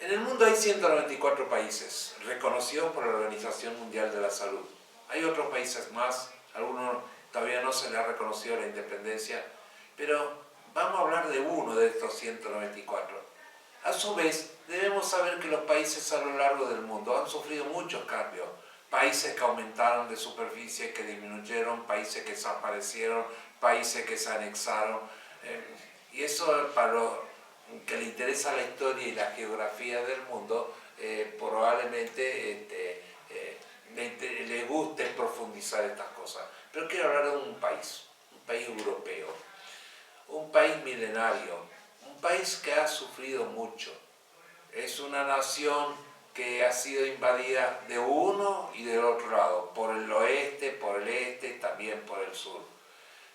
En el mundo hay 194 países reconocidos por la Organización Mundial de la Salud. Hay otros países más, algunos todavía no se les ha reconocido la independencia, pero vamos a hablar de uno de estos 194. A su vez, debemos saber que los países a lo largo del mundo han sufrido muchos cambios. Países que aumentaron de superficie, que disminuyeron, países que desaparecieron, países que se anexaron. Y eso para los que le interesa la historia y la geografía del mundo, probablemente le guste profundizar estas cosas. Pero quiero hablar de un país europeo, un país milenario, un país que ha sufrido mucho. Es una nación que ha sido invadida de uno y del otro lado, por el oeste, por el este, también por el sur.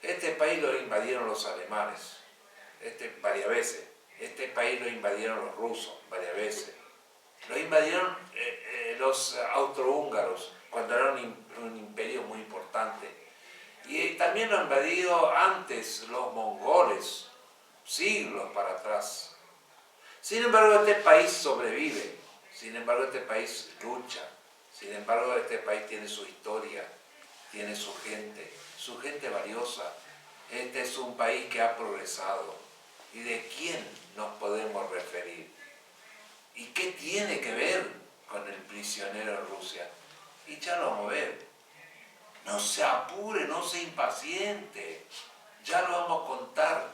Este país lo invadieron los alemanes, varias veces. Este país lo invadieron los rusos, varias veces. Lo invadieron los austrohúngaros, cuando era un imperio muy importante. Y también lo han invadido antes los mongoles, siglos para atrás. Sin embargo, este país sobrevive, sin embargo, este país lucha, sin embargo, este país tiene su historia, tiene su gente valiosa. Este es un país que ha progresado. ¿Y de quién nos podemos referir? ¿Y qué tiene que ver con el prisionero en Rusia? Y ya lo vamos a ver. No se apure, no se impaciente. Ya lo vamos a contar.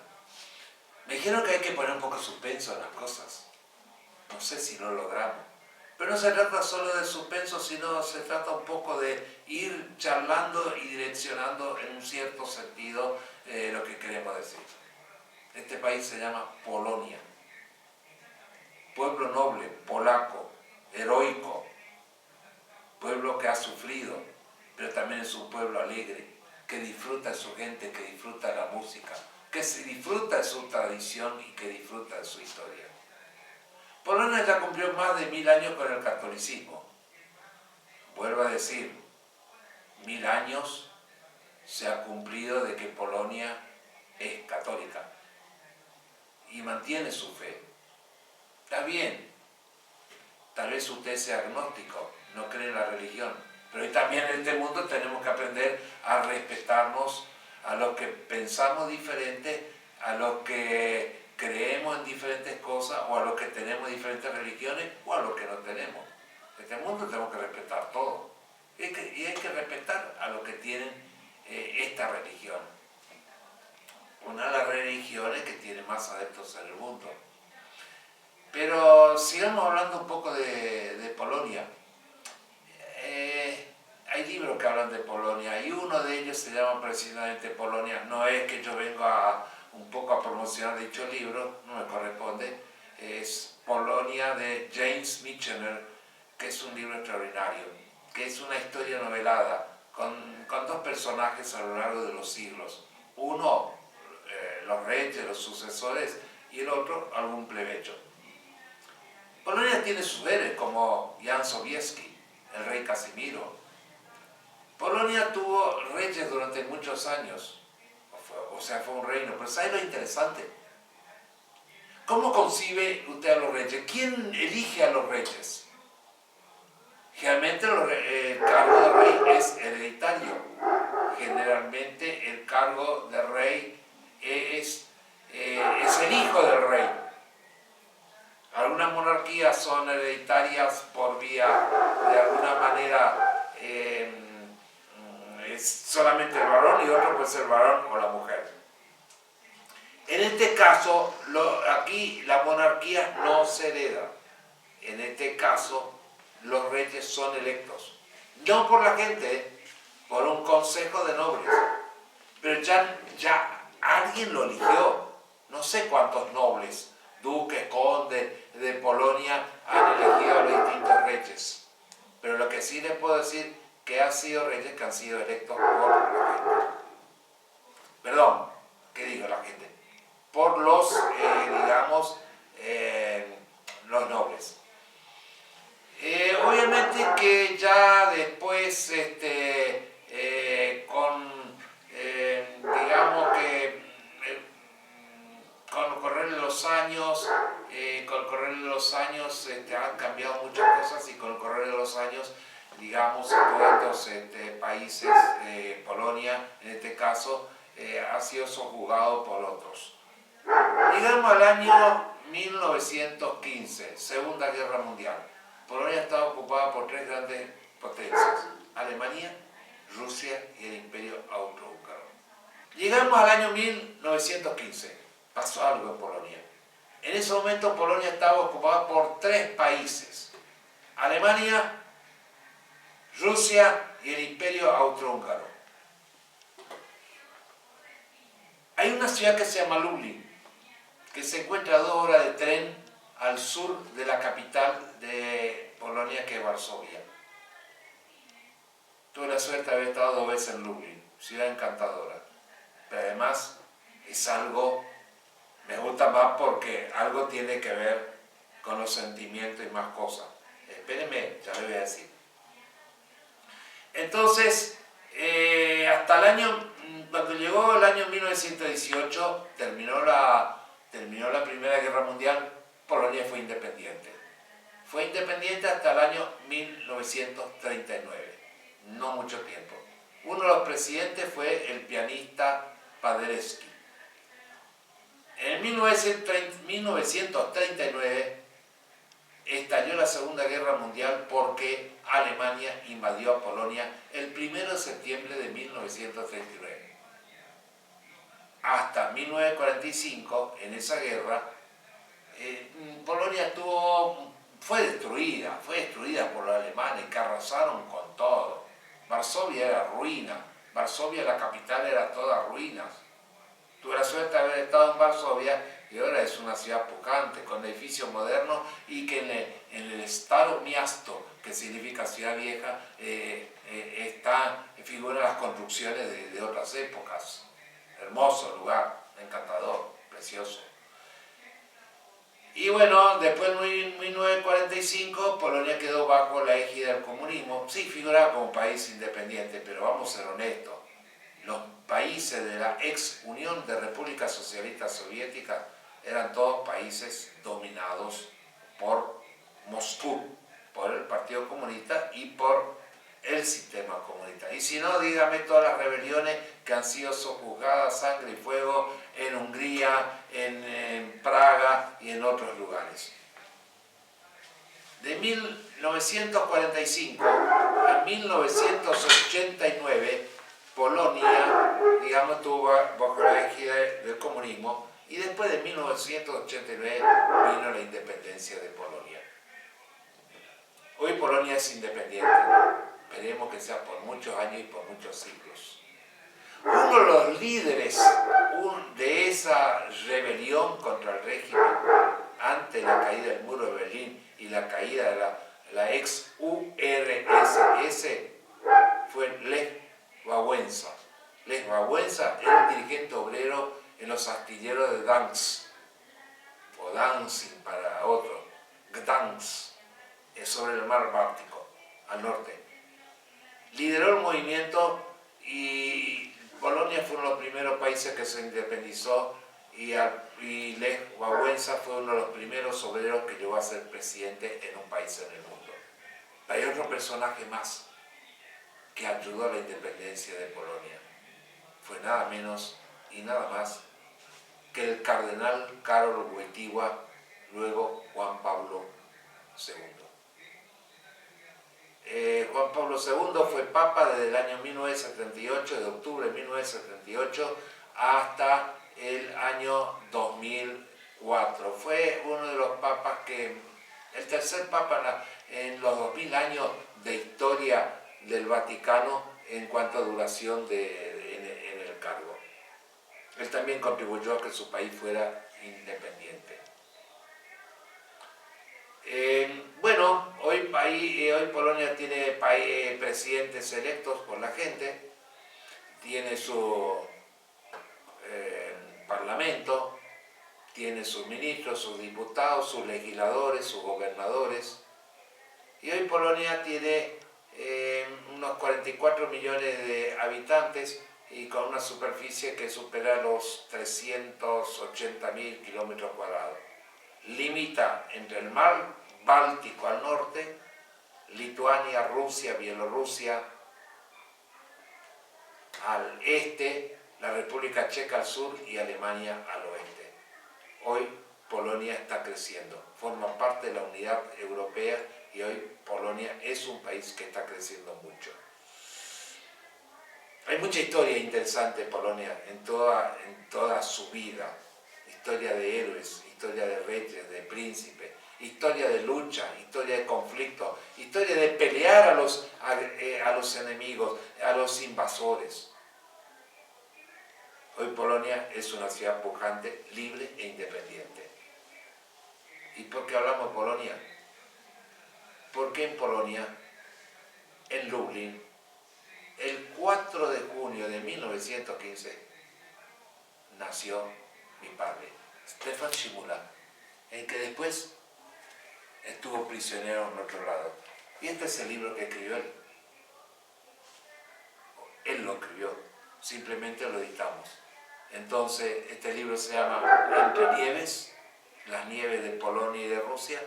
Me dijeron que hay que poner un poco de suspenso en las cosas. No sé si lo logramos. Pero no se trata solo de suspenso, sino se trata un poco de ir charlando y direccionando en un cierto sentido lo que queremos decir. Este país se llama Polonia. Pueblo noble, polaco, heroico, pueblo que ha sufrido, pero también es un pueblo alegre, que disfruta de su gente, que disfruta de la música, que se disfruta de su tradición y que disfruta de su historia. Polonia ya cumplió más de 1000 años con el catolicismo. Vuelvo a decir, 1000 años se ha cumplido de que Polonia es católica y mantiene su fe. Está bien, tal vez usted sea agnóstico, no cree en la religión, pero hoy también en este mundo tenemos que aprender a respetarnos a los que pensamos diferente, a los que creemos en diferentes cosas, o a los que tenemos diferentes religiones, o a los que no tenemos. En este mundo tenemos que respetar todo. Y hay que respetar a los que tienen esta religión. Una de las religiones que tiene más adeptos en el mundo. Pero sigamos hablando un poco de Polonia. Hay libros que hablan de Polonia y uno de ellos se llama precisamente Polonia. No es que yo venga un poco a promocionar dicho libro, no me corresponde. Es Polonia de James Michener, que es un libro extraordinario, que es una historia novelada con dos personajes a lo largo de los siglos. Uno, los reyes, los sucesores, y el otro, algún plebeyo. Polonia tiene sus héroes como Jan Sobieski, el rey Casimiro. Polonia tuvo reyes durante muchos años, fue un reino, pero ¿sabe lo interesante? ¿Cómo concibe usted a los reyes? ¿Quién elige a los reyes? Generalmente el cargo de rey es hereditario. Generalmente el cargo de rey es el hijo del rey. Algunas monarquías son hereditarias por vía, de alguna manera, es solamente el varón, y otro puede ser el varón o la mujer. En este caso, aquí la monarquía no se hereda. En este caso, los reyes son electos. No por la gente, por un consejo de nobles. Pero ya alguien lo eligió. No sé cuántos nobles, duques, condes de Polonia han elegido a los distintos reyes. Pero lo que sí les puedo decir que han sido reyes que han sido electos por la gente. Perdón, ¿qué digo la gente? Por los, los nobles. Obviamente que ya después, con el correr de los años, los años han cambiado muchas cosas y con el correr de los años, digamos, todos estos países, Polonia en este caso, ha sido sojuzgado por otros. Llegamos al año 1915, Segunda Guerra Mundial. Polonia estaba ocupada por tres grandes potencias: Alemania, Rusia y el Imperio Austrohúngaro. Llegamos al año 1915, pasó algo en Polonia. En ese momento Polonia estaba ocupada por tres países: Alemania, Rusia y el Imperio Austrohúngaro. Hay una ciudad que se llama Lublin, que se encuentra a 2 horas de tren al sur de la capital de Polonia, que es Varsovia. Tuve la suerte de haber estado 2 veces en Lublin, ciudad encantadora. Pero además es algo, me gusta más porque algo tiene que ver con los sentimientos y más cosas. Espérenme, ya les voy a decir. Entonces, cuando llegó el año 1918, terminó la Primera Guerra Mundial, Polonia fue independiente. Fue independiente hasta el año 1939, no mucho tiempo. Uno de los presidentes fue el pianista Paderewski. En 1939 estalló la Segunda Guerra Mundial porque Alemania invadió a Polonia el 1 de septiembre de 1939. Hasta 1945, en esa guerra, Polonia fue destruida por los alemanes, que arrasaron con todo. Varsovia era ruina, Varsovia, la capital, era toda ruinas. Tuve la suerte de haber estado en Varsovia y ahora es una ciudad pujante, con edificios modernos, y que en el Staro Miasto, que significa ciudad vieja, figuran las construcciones de otras épocas. Hermoso lugar, encantador, precioso. Y bueno, después de 1945, Polonia quedó bajo la égida del comunismo. Sí, figuraba como país independiente, pero vamos a ser honestos. Los países de la ex Unión de Repúblicas Socialistas Soviéticas eran todos países dominados por Moscú, por el Partido Comunista y por el sistema comunista. Y si no, dígame todas las rebeliones que han sido sojuzgadas, sangre y fuego, en Hungría, en Praga y en otros lugares. De 1945 a 1989, Polonia, digamos, estuvo bajo la égida del comunismo, y después de 1989 vino la independencia de Polonia. Hoy Polonia es independiente. Esperemos que sea por muchos años y por muchos siglos. Uno de los líderes de esa rebelión contra el régimen ante la caída del muro de Berlín y la caída de la ex URSS fue Lech Wałęsa. Lech Wałęsa era un dirigente obrero en los astilleros de Gdansk, o Danzig para otros, Gdansk, sobre el mar Báltico, al norte. Lideró el movimiento y Polonia fue uno de los primeros países que se independizó, y Lech Wałęsa fue uno de los primeros obreros que llegó a ser presidente en un país en el mundo. Hay otro personaje más que ayudó a la independencia de Polonia. Fue nada menos y nada más que el cardenal Karol Wojtyła, luego Juan Pablo II. Juan Pablo II fue papa desde el año 1978, de octubre de 1978 hasta el año 2004. Fue uno de los papas el tercer papa en los 2000 años de historia del Vaticano en cuanto a duración en el cargo. Él también contribuyó a que su país fuera independiente. Bueno, hoy Polonia tiene presidentes electos por la gente, tiene su parlamento, tiene sus ministros, sus diputados, sus legisladores, sus gobernadores, y hoy Polonia tiene unos 44 millones de habitantes y con una superficie que supera los 380.000 kilómetros cuadrados. limita entre el mar Báltico al norte, Lituania, Rusia, Bielorrusia, al este, la República Checa al sur y Alemania al oeste. Hoy Polonia está creciendo, forma parte de la unidad europea y hoy Polonia es un país que está creciendo mucho. Hay mucha historia interesante en Polonia en toda su vida. Historia de héroes, historia de reyes, de príncipes, historia de lucha, historia de conflicto, historia de pelear a los enemigos, a los invasores. Hoy Polonia es una ciudad pujante, libre e independiente. ¿Y por qué hablamos de Polonia? Porque en Polonia, en Lublin, el 4 de junio de 1915, nació mi padre, Stefan Szymula, el que después estuvo prisionero en otro lado. Y este es el libro que escribió él. Él lo escribió, simplemente lo editamos. Entonces, este libro se llama Entre nieves, las nieves de Polonia y de Rusia,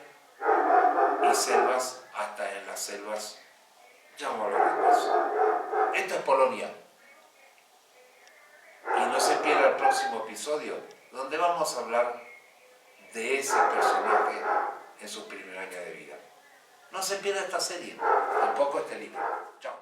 y selvas, hasta en las selvas, ya vamos a hablar de eso. Esto es Polonia. Y no se pierda el próximo episodio, donde vamos a hablar de ese personaje en su primer año de vida. No se pierda esta serie, tampoco este libro. Chao.